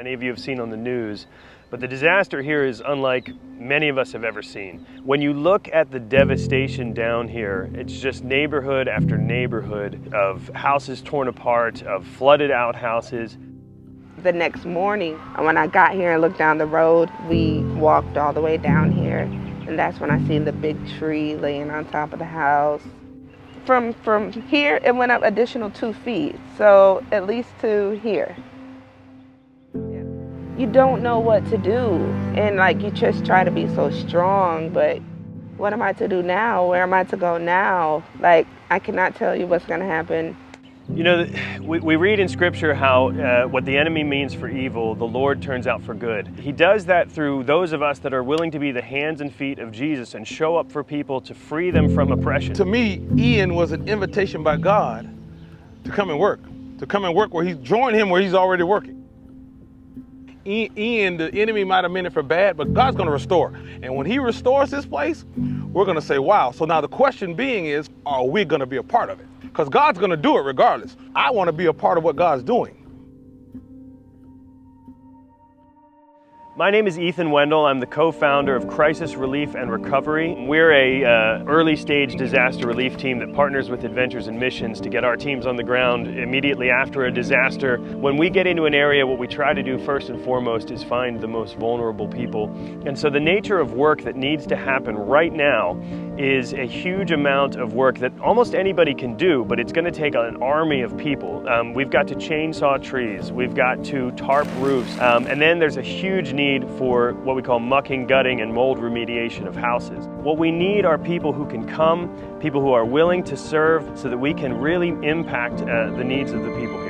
many of you have seen on the news. But the disaster here is unlike many of us have ever seen. When you look at the devastation down here, it's just neighborhood after neighborhood of houses torn apart, of flooded out houses. The next morning, when I got here and looked down the road, we walked all the way down here, and that's when I seen the big tree laying on top of the house. From here, it went up additional 2 feet, so at least to here. Yeah. You don't know what to do, and like you just try to be so strong, but what am I to do now? Where am I to go now? Like, I cannot tell you what's gonna happen. You know, we read in Scripture how what the enemy means for evil, the Lord turns out for good. He does that through those of us that are willing to be the hands and feet of Jesus and show up for people to free them from oppression. To me, Ian was an invitation by God to come and work where he's joined him where he's already working. Ian, the enemy might have meant it for bad, but God's going to restore. And when he restores this place, we're going to say, wow. So now the question being is, are we going to be a part of it? Because God's going to do it regardless. I want to be a part of what God's doing. My name is Ethan Wendell. I'm the co-founder of Crisis Relief and Recovery. We're a early stage disaster relief team that partners with Adventures in Missions to get our teams on the ground immediately after a disaster. When we get into an area, what we try to do first and foremost is find the most vulnerable people. And so the nature of work that needs to happen right now is a huge amount of work that almost anybody can do, but it's going to take an army of people. We've got to chainsaw trees, we've got to tarp roofs, and then there's a huge need for what we call mucking, gutting, and mold remediation of houses. What we need are people who can come, people who are willing to serve so that we can really impact the needs of the people here.